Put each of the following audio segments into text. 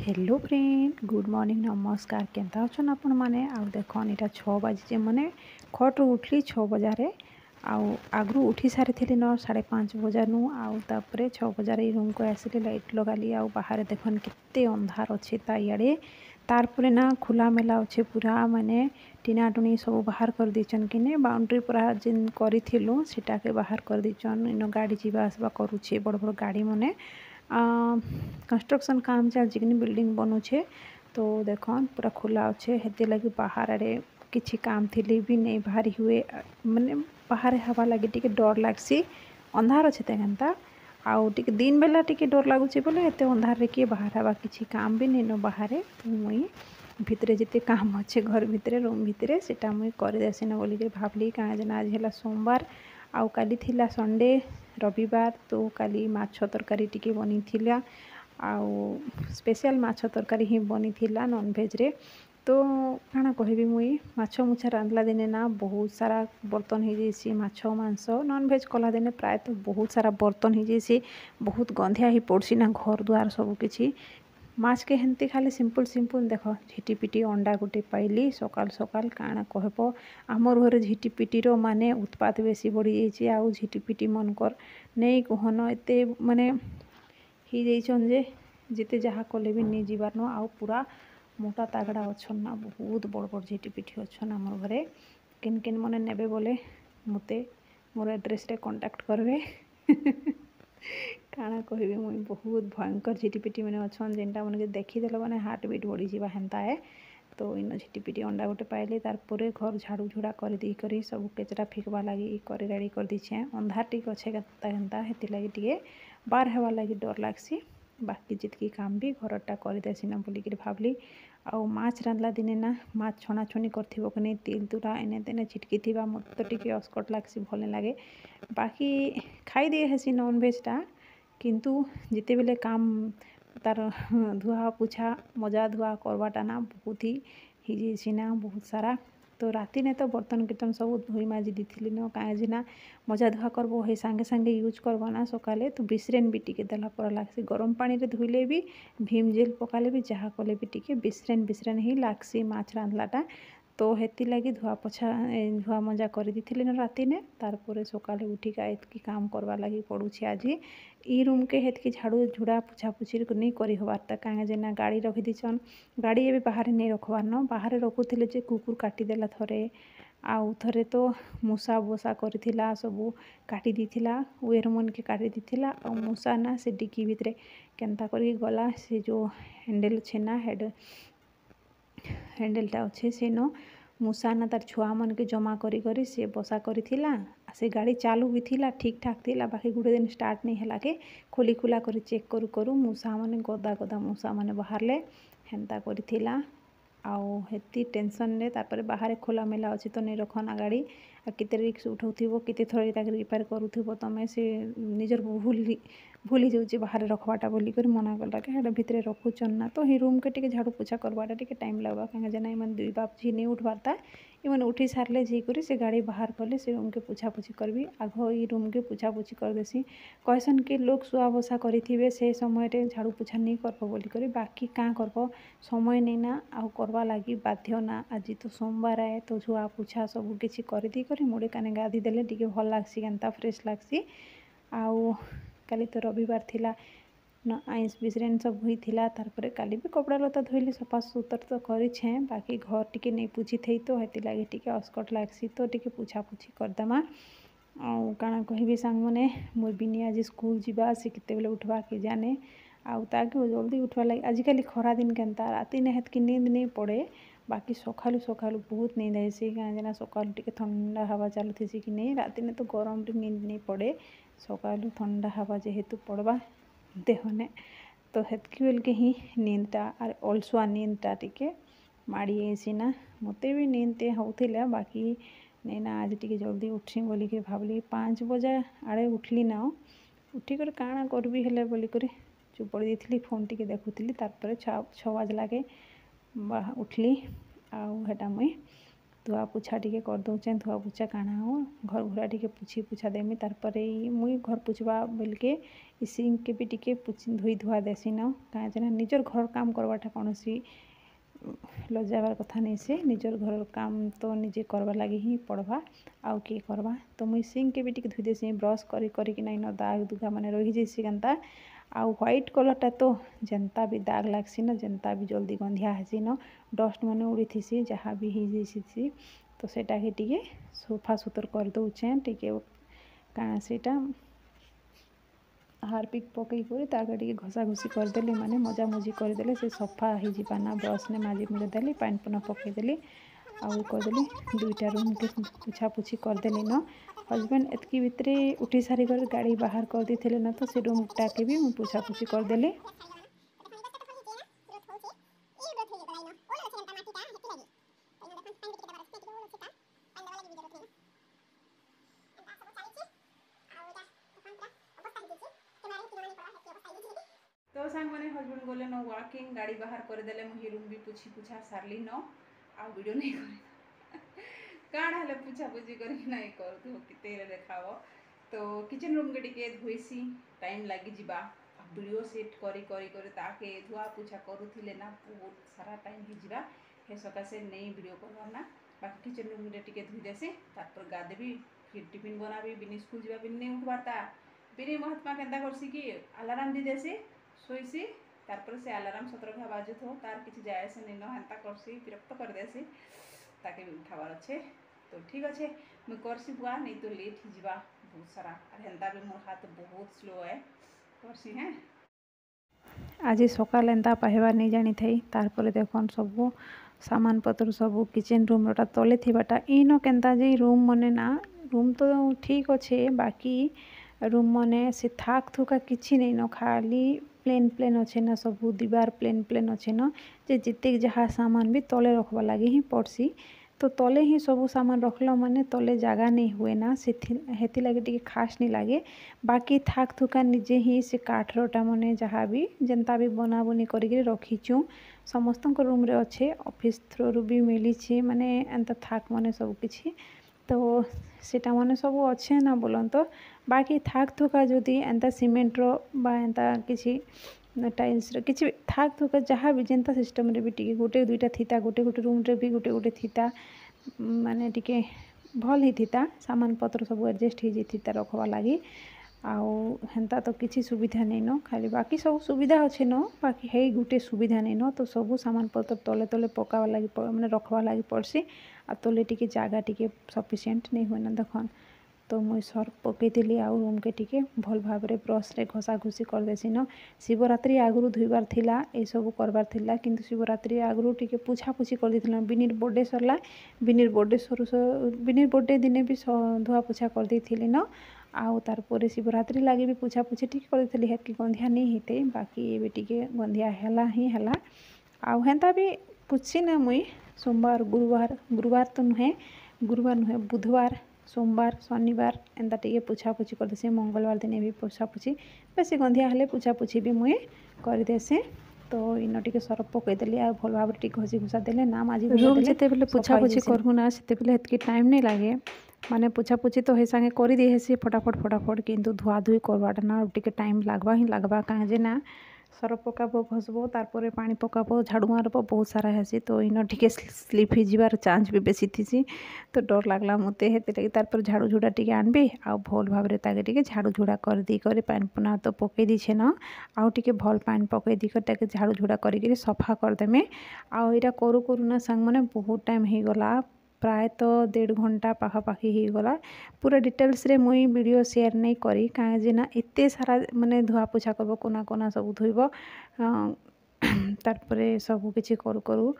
Hello friend good morning नमस्कार केनता अछन आपण माने आ देखन इटा 6 बजे माने खटरू उठली 6 बजारे आगरू उठी सारी थी न 5:30 बजानु आउे 6 बजारे रूम को आसिले लाइट लगाली बाहर देखन केते अंधार अच्छे इे तारपर ना खुला मेला अच्छे पूरा माने टीना टुनी सब बाहर कर दीचन कि बाउंड्री पूरा जिन करूँ सीटा के बाहर कर दीचन इन गाड़ी जावा आसवा करुचे बड़ बड़ गाड़ी माने कंस्ट्रक्शन काम चलती कि बिल्डिंग बनूचे तो देखन पूरा खुला अच्छे हेती लगी बाहर आड़े किसी काम थी भी नहीं बाहरी हुए माने बाहर हवा लगे टी डर लगसी अंधार अच्छे तेनता आउ टी दिन बेला टी डर लगुच बोले एत अंधार किए बाहर हवा किसी काम भी नहीं न बाहर मुई भितरे जिते काम अच्छे घर भितरे रूम भितरे सेटा मुई करदेसी न बोलिक भावली कहीं आज है सोमवार आउ काली थिला संडे रविवार तो काली माछ तरकारी टिके बनी थिला आउ स्पेशल माछ तरकारी ही बनी थिला नॉनवेज रे तो काना कहबी मुई माछ मुछा रांधला दिने ना बहुत सारा बर्तन हो जाइए माछ मांस नॉनवेज कला दिने प्राय तो बहुत सारा बर्तन हो जाइए बहुत गंधिया ही पड़सी ना घर द्वार सबकि माछ के हेंती खाली सिंपल देख झिटीपिटी अंडा गोटे पाइली सकाल सकाल काना कहब आमर घर झिटीपिटीर माने उत्पात बेसी बढ़ी जाइए आउ झिटीपिटी मनकर नहीं कहन एत माने ही जाइछन जे जिते जहाँ कले भी नहीं जीवार न आउ पूरा मोटा तागड़ा अच्छन ना बहुत बड़ बड़ झिटीपिटी अच्छन आमर घरे किन किन मने नेबे बोले मते मोर एड्रेस रे कांटेक्ट करबे काना कहबी मुई बहुत भयंकर झिटीपिटी मैंने अच्छन जेनटा मन देखीदे मैंने हार्ट बीट बढ़ी जावा हेन्ता है तो इन झिटीपिटी अंडा गोटे पाइले तारपर घर झाड़ू झुड़ा कर दी करी सब केचरा फिकवा लगी कर रेडी कर दीछे अंधार टिके अच्छे केनता हेती लगी टिके बार हेवा लगी डर लागसी बाकी जितकी काम भी घरटा करदेसी ना बोलिक भावली आउ माछ रांधला दिने ना माछ छणाछुणी करथिबो कि नहीं तिल तुरा एने तेने छिटकी थिबा मत तो टिके अस्कट लागसी भल लगे बाकी खाई दिए हेसी नॉनवेजटा किंतु जिते बेले काम तार धुआ पुछा मजा धुआ करवाटा ना बहुत ही जाइए ना बहुत सारा तो राति ने तो बर्तन कीर्तन सब धोई माजी दी न कहीं ना मजा धुआ करबो हे सांगे सांगे यूज करबो ना सकाले तो बिश्रेन भी टिके देला पर लागसी गरम पानी रे धोइले भी भीम जेल पकाले भी जहाँ कले भी टिके बिश्रेन ही लागसी माछ रांधलाटा तो हेती लगी धुआ पोछा धुआ मजा कर दी न राति ने तारपर सकाले उठिका एतकी काम करवा लगी पड़ुछि आज ई रूम के हेतकी झाड़ू झुड़ा पुछापुछी नहीं करी हबारता कहीं जेना गाड़ी रखी दीछन गाड़ी ए बाहर नहीं रखबार न बाहर रखुले जे कुकुर काटिदेला थरे आउ थरे तो मूसा बोसा करथिला सबू काटी दीथिला वेर मन के काटी दीथिला आ मूसा ना से डिक्की भितरे केनता करी गला से जो हैंडल छे ना हैंडलटा अच्छे से न मूसा ना तार छुआ मन के जमा करी करी से बसा करिथिला से गाड़ी चालू भी थिला ठीक ठाक थिला बाकी गुटे दिन स्टार्ट नहीं है के खोली खुला कर चेक करू करू मूसा माने गदा गदा मूसा माने बाहरले हेन्ता करिथिला आउ हेती टेंशन रे तापर बाहर खोला मेला अच्छे तो नहीं रखना गाड़ी आ केते रिक्स उठाउथिबो केते थोड़ी ताके रिपेयर करूथिबो तमे से निजर भूली जाऊे बाहर रखवाटा बोलिक मना कला के भितर रखुचन ना तो ही रूम के टिके झाड़ू पोछा करवाटा टिके टाइम लगवा कहीं जना इन दुई बाप झी नहीं उठबारता इमान उठी सारे झीकर से गाड़ी बाहर कले से रूम के पोछापुछी करबी आग ई रूम के पोछापुछी करदेसी कहसन कि लोग शुआ बसा करेंगे से समय झाड़ू पोछा नहीं करब बोलिक बाकी क्या करब समय नहीं ना आउ करवा लगी बाध्य ना आज तो सोमवार आए तो झुआ पोछा सब किसी कर दी कर मुड़े काने गाधी देले टिके भल लागसी केनता फ्रेश लागसी आउ काली तो रविवार थिला न आइंस बिश्रेन सब हुई थिला तारपरे काली भी कपड़ा लता धोइली सफा सुतर तो करिछे बाकी घर टिके नहीं पूछी थी तो हेती लगे टिके अस्कट लागसी तो टिके पूछापुछी करदेमा आउ काना कहबी सांग मैंने मोर बिनी आज स्कूल जीवा से केते बेले उठवा के जाने आउ ताके जल्दी उठवा लगे आजिकल खरा दिन केनता राति ने हेतकी नींद नहीं पड़े बाकी सकालू सकालू बहुत नींद आइसी कहीं सकालू टिके ठंडा हवा चलुथी कि नहीं राति ने तो गरम नींद नहीं पड़े सकालू ठंडा हवा जेहेतु पड़वा देहने तो हेतकी बेल के ही नींदटा आर अलसुआ नींदटा टिके माड़ी आइसी ना मते भी नींद होता बाकी नहीं ना आज टिके जल्दी उठी बोलिक भावली 5 बजे आड़े उठली ना उठिकर काଣା करबी हेले बोलिक चुप पड़ी देती फोन टिके देखुली तारपर 6 बजे लगे उठली आउ हेटा मुई धुआ पुछा टिके कर दउचे धुआ पुछा काना हो घर घुरा टिके पुछी पुछा देमी तारपरे मुई घर पुछवा बोलके सिंक के भी टिके धोई धुआ देसी न कहीं निजर घर काम करवाटा कौन सी लजाबार कथा नहीं से निजर घर काम तो निजे करवा लगे ही पड़वा आउ किए करवा तो मुई सिंक के भी टिके धोई देसी ब्रश करी नहीं न दाग दुगा मैंने रही जैसी केनता आउ व्हाइट कलरटा तो जनता भी दाग लागसी न जनता भी जल्दी गंधिया हेसी न डस्ट मैंने उड़ी थी जहाँ भी हो जाइसी तो सेटा के टिके सफा सुतर कर दउचे टिके काना सेटा हारपिक पकई कर ताके टिके घसा घुसी करदेली माने मजा मजी करदेले से सफा हो जाना ब्रश ने माजी मुझे देली पानी पुना पकईदेली आउ करदेली दुईटा रूम के पुछा पुछी करदेली न हजबैंड एतकी भितरे उठी सारी कर गाड़ी बाहर कर दी थे ना तो से रूमटा के भी मुझे पुछा पुछी करदेली। तो सांग मैंने हजबैंड गले न वॉकिंग गाड़ी बाहर करदेले मुझे रूम भी पुछी पुछा सारली न आ वीडियो नहीं करे काण हेले पुछा पुछी कर नहीं कर किते देखाव तो किचन रूम के टिके धोईसी टाइम लगी जीवा वीडियो सेट करी करी करी ताके धुआ पुछा करूथिले ना बहुत सारा टाइम ही जीवा हे सकासे नहीं वीडियो करवा ना बाकी किचन रूम रे टिके धोई देसी तापर गादेबी फिर टिफिन बनाबी बिनी स्कूल जीवा बिनी नहीं उठबारता बिनी महात्मा केंदा करसी कि अलार्म दी देसी शोईसी तारपर से अलार्म 17 घा बाजू थो तार किसी जाए से नहीं हेन्ता करसी विरक्त कर देसी ताके भी उठाबार अच्छे तो ठीक अच्छे मुझे करसी बुआ नहीं तो लेट ही जीवा बहुत सारा और हेन्ता भी मोर हाथ बहुत स्लो है करसी हैं आज सकाल एंता पाइबार नहीं जानी थी तारपर देखन सब सामान पत्र सब किचन रूम रोटा तले थीबाटा इन केन्ता जे रूम मने ना रूम तो ठीक अच्छे बाकी रूम मने से थाक थुका किसी नहीं न खाली प्लेन प्लेन अच्छे ना सब दीवार प्लेन प्लेन अच्छे न जे जिते जहाँ सामान भी तले रखवा लगे ही पड़सी तो तले ही सब सामान रखल माने तले जगह नहीं हुए ना हेती लगे टिके खास नहीं लगे बाकी थाक थुका निजे ही से काठरटा माने जहाँ भी जनता भी बना बुनी करी रखीचु समस्त रूम रे अच्छे ऑफिस थ्रू भी मिली माने एंता थाक माने सब किछि तो सेटा माने सब अच्छे ना बोलन तो बाकी थाक थुका जदि एंता सीमेंट रो बा एंता किछि टाइल्स रो किछि थाक थुका जहाँ भी जेंता सिस्टम रे भी टिके गोटे दुईटा थीता गोटे गोटे रूम रे भी गोटे गोटे थीता माने टिके भल ही थीता सामान पत्र सब एडजस्ट ही थीता रखवा लगी आउ हेन्ता तो किसी सुविधा नहीं न खाली बाकी सब सुविधा अच्छे न बाकी है गोटे सुविधा नहीं न तो सब सामान पत्र तले तले पकावा लगी मैंने रखवा लगी पड़सी आ तले टिके जगह टिके सफिशिएंट नहीं हुए ना देखन तो मुई सर्फ पकईली आउ रूम के टिके भल भाव रे ब्रश रे घसा घुसी कर देसी न शिवरात्रि आगु धोइबार थिला ए सब करबार थिला किंतु शिवरात्रि आगु टिके पुछा पुछी कर देथिला बिनीर बर्थडे सरला बिनीर बर्थडे दिने भी धुआ पुछा कर देथिली न आउ तारपर शिवरात्रि लगे भी पुछा पुछी ठीक कर देथिली हेतकी गंधिया नहीं हेते बाकी ए टिके गंधिया हैला ही हैला आउ हेंता भी पुछी ना मुई सोमवार गुरुवार तो नुहे बुधवार सोमवार शनिवार एंता टिके पुछा पुछी कर देसी मंगलवार दिन भी पुछा पुछी बेसी गंधिया हेले पुछा पुछी भी मुई कर देसी तो इन टिके सरफ पकईदेली आ भल भाव टिके घसी घुसा देले ना माजी रूम जेते बेले पुछा पुछी करहु ना सेते बेले हेतकी टाइम नहीं लागे माने पुछा पुछी तो हे संगे करी दे हेसी फटाफट किंतु धुआ धुई करवाटा ना टिके टाइम लागबा ही लागबा काहे जे ना सरफ पकाबो घसबो तारपरे पानी पकाबो झाड़ू मारबो बहुत सारा हेसी तो इन टिके स्लिप ही जीवार चांस भी बेसी थीसी तो डर लागला मते हेते लगी तारपर झाड़ू झुड़ा टिके आनबी आ भल भाव रे ताके टिके झाड़ू झुड़ा कर दी करे पानी पुना तो पकई दीछे न आउ टिके भल पानी पकई दी कर ताके झाड़ू झुड़ा करी सफा कर देमे आउ एटा करू करू ना संग माने बहुत टाइम ही गला प्राय तो 1.5 घंटा पाखापाखि ही गला पूरा डिटेल्स रे मुई वीडियो शेयर नहीं करी कहीं जे ना एते सारा माने धुआ पोछा करबो कोना कोना सब धोइबो तारपरे सब किछि करू करू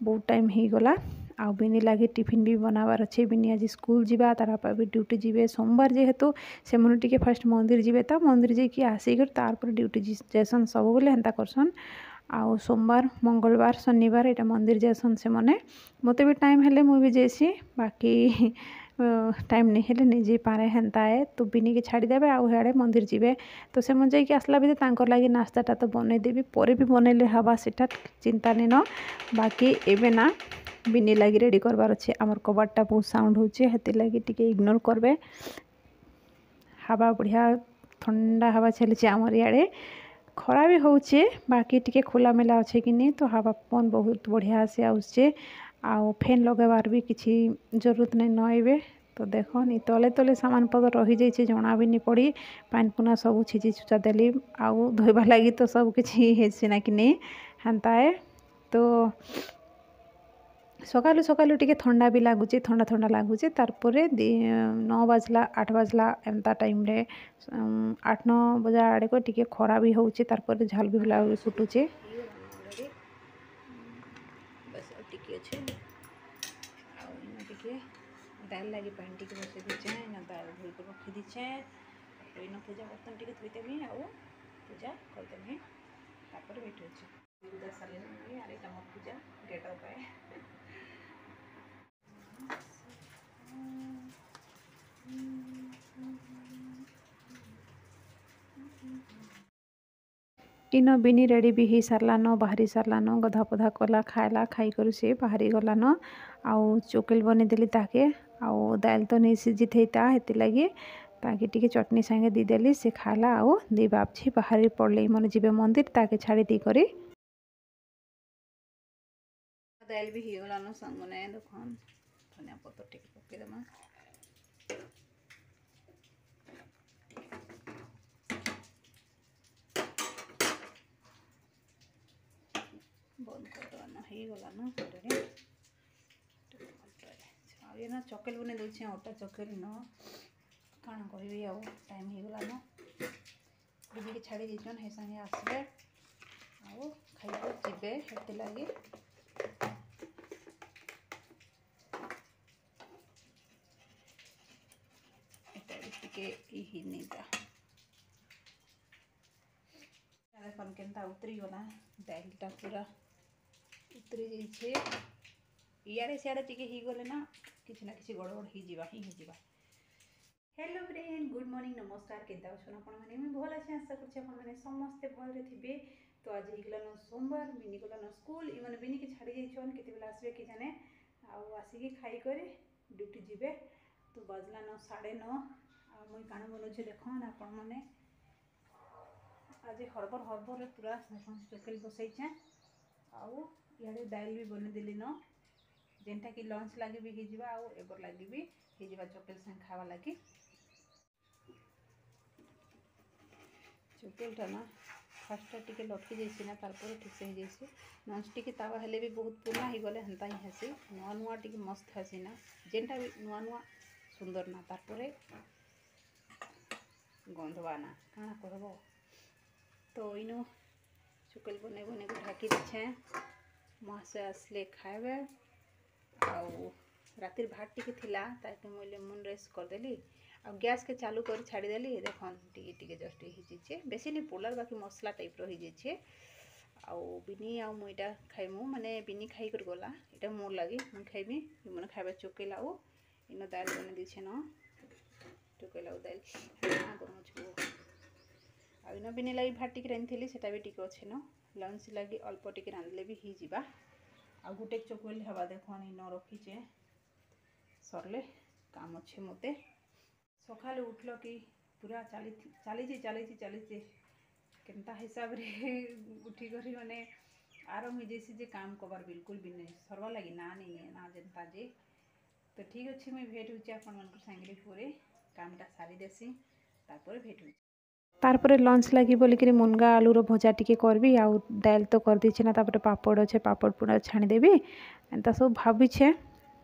बहुत टाइम ही गला आउ बिनी लगे टिफिन भी बनाबार अच्छे बिनी आज स्कूल जीवा तार बापा भी ड्यूटी जीवे सोमवार जेहेतु से मन टिके फास्ट मंदिर जीवे तो मंदिर जाकि आसिक तारपर ड्यूटी जैसन सब बोले हेन्ता करसन आउ सोमवार मंगलवार शनिवार यहाँ मंदिर जैसन से मने मते भी टाइम हेले मुई भी जैसी बाकी टाइम नहीं हेले नहीं जी पारे हेन्ता है तो बिनी के छाड़ी देबे आउ हेड़े मंदिर जीवे तो से मन जाकि आसला भी तांकर लागी नास्ताटा तो बनई देबी परे भी बनैले हवा सेटा चिंता नहीं न बाकी एबे ना बिनी लगी रेडी करबार अच्छे आमर कबाटा बहुत साउंड होचे हेती लगी टिके इग्नोर करबे। हवा बढ़िया ठंडा हवा चली आमर इे खरा भी होचे बाकी टिके खोला मेला अच्छे कि नहीं तो हवा पवन बहुत बढ़िया से आउचे आउ फैन लगेबार भी किसी जरूरत नहीं नइबे। तो देख नी तले तले सामान पतर रही जाइए जना भी नहीं पड़ी पानी पुना सब छिची छुचा देली आउ धोइबा लगी तो सब किसी हेसी ना कि नहीं हेन्ताए। तो सकालू सकालू टिके ठंडा भी लगुच ठंडा ठंडा लगुच तारपर 9 बाजला 8 बाजला एमता टाइम रे 8-9 बजा आड़े को टिके खरा भी होचे तारपर झाल भी फुटुचे बस टिके अच्छे टिके दाल लगी पानी टिके बसे दीचे ना दाल धोई को रखी दीचे तो इन पूजा बर्तन टिके धोईदेमी आउ पूजा करदेमी तापर बैठ पूजा सारे आरे मोर पूजा गेट अप है। इन बिनी रेडी भी हो सारान बाहरी सारान गधा पधा कला खाला खाई कर से बाहरी गलान आउ चोकेल बनेदेली ताके आउ दाल तो नहीं सीझी थी हेती लगी ताकि टिके चटनी संगे दीदेली से खाला आउ दी बापछी बाहरी पड़े मन जीवे मंदिर ताके छाड़ी दी करी दाल भी हो गलान संग मैंने देखन धनिया पत्तर टिके पकेदेमा बंद करदेना हो गलान ये ना चकेल बने दूचे अटा चकेल न काण करी आउ टाइम हो गलान बुझे के छाड़ी दीचन हे संगे आसबे आउ खाइबे जीवे हेती लगी टिके नहीं देखन केनता उतरी गला दालटा पूरा उतरी जाइए इे सियाड़े टिके ही गले ना किसी ना किसी गड़बड़ हो। हेलो फ्रेंड गुड मॉर्निंग नमस्कार केनता अछन आपण माने मैं भल अच्छे आशा करछे आपण माने समस्ते भल रे थिबे। तो आज हिगलान सोमवार बिनी गलान स्कूल इमाने बिनी के छाड़ी जाइछन केते बेला आसबे कि जाने आउ आसिके खाई करे ड्यूटी जीवे। तो बजलान 9:30 आ मुई काण बनौछे देखन आपण माने आज हरबर हरबर पूरा देखन चोकेल बसैछे आउ इे दाल भी बनेदेली न जेनटा कि लंच लगे भी हो आउ एबर लगे भी हो चोकेल संग खावा लगी चोकेलटा ना फास्ट टिके लटकी जाइए ना तारपर ठीक से हो लंच टिके तावा हेले भी बहुत पुराना हो गले हेन्ता ही हेसी नुआ नुआ टिके मस्त हेसी ना जेनटा भी नुआ नुआ सुंदर ना तारपर गंधवा ना काଣା करब। तो इनो चोकेल बने बने को ढाकी दीछे मासे आसले खाएबे आउ रातिर भात टिके थिला ताके मुझे मुन रेस करदेली आ गैस के चालू कर छाड़ीदेली देखन टिके टिके जस्ट हो बेसी नहीं पोलार बाकी मसला टाइप रही जाइए आउ बिनी आउ मुईटा खाइमु माने बिनी खाई कर गला इटा मोर लगी मुई खाइबी मैंने खाइबा चोकेल आउ इन दाल बने दीछे न चोकेल आउ दाल आ इन बिनी लगी भात टिके रांधि सेटा भी टिके अच्छे न लंच लगी अल्प टिके रांधले भी हो जावा आ गोटे चोकेल हवा देखन इन रखीचे सरले काम अच्छे मते सकाल उठल कि पूरा चली केनता हिसाब रे उठी करी माने आराम हो जैसी जे काम कबार बिल्कुल भी नहीं सरवा लगी ना नहीं ना जनता जे। तो ठीक अच्छे मुझे भेट होची आपण मन संगे पूरे कामटा सारी देसी तापर भेट होची तारपर लंच लगी बोलिक मुनगा आलूर भजा टिके करबी आउ दाल तो कर दीछे ना तापर पापड़ अच्छे पापड़ पूरा छाणीदेवी एंता सब भावीछे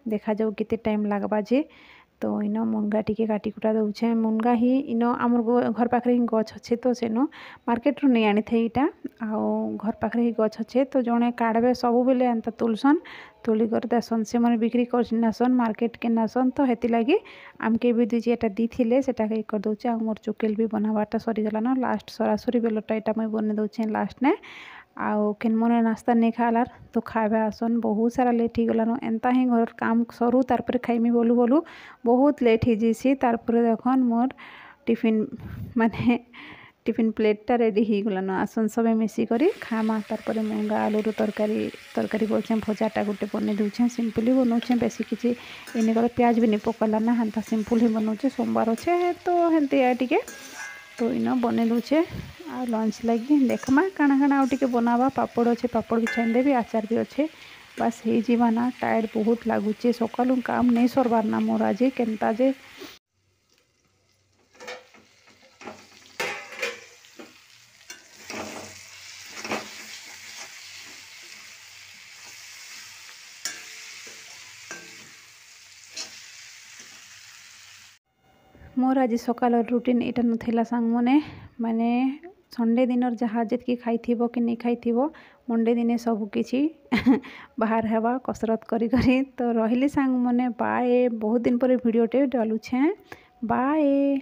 देखा जाऊ केते टाइम लगवा जे। तो इन मुनगा टिके काटी कुटा दौचे मुनगा ही इन आमर घर पाखे ही गछ अच्छे तो सेनो मार्केट रू नहीं आनी थे इटा आउ घर पाखे ही गछ अच्छे तो जड़े काढ़े सब बेले एंता तुलसन तुली कर देसन से मैंने बिक्री करसन मार्केट के नासन तो हेती लगी आमके भी दूजी एटा दी थिले सेटा के कर दौचे आ मोर चोकेल भी बनावाटा सरीगलान लास्ट सरासरी बेलटा एटा मुई बने दौचे लास्ट ने आउ केन मने नास्ता नहीं खालार तो खाइबा आसन बहुत सारा लेट हो गलान एंता ही घर काम सरू तारपर खाइमी बोलू बोलू बहुत लेट हो जाइए तारपर देखन मोर टिफिन माने टिफिन प्लेटा रेडी हो गलान आसन सब मिसिक खामा तार मूंगा आलूर तरकारी बोलचे भजाटा गोटे बन दूचे सिंपली बनाऊे बेसी किसी इन कल प्याज भी नहीं पकला ना हेन्ता सिंपल ही बनाऊे सोमवार अच्छे तो हेन्ती टे तो इन बन दूचे आ लंच लगी देखमा काଣା काଣା आउे बनावा पापड़ अच्छे पापड़ भी छानदेवी आचार भी अच्छे बस हो जावा ना टायर्ड बहुत लगुचे सकालू काम नहीं सरबार ना मोर आज केन्ता जे मोर आज सकाल रुटीन इटा नाला सांग माने संडे दिन जहाँ जी खाई कि नहीं खाई मंडे दिन सबकि बाहर हवा कसरत करी तो रही सांग मैंने बाय बहुत दिन पर वीडियोटे डालुछे बाय।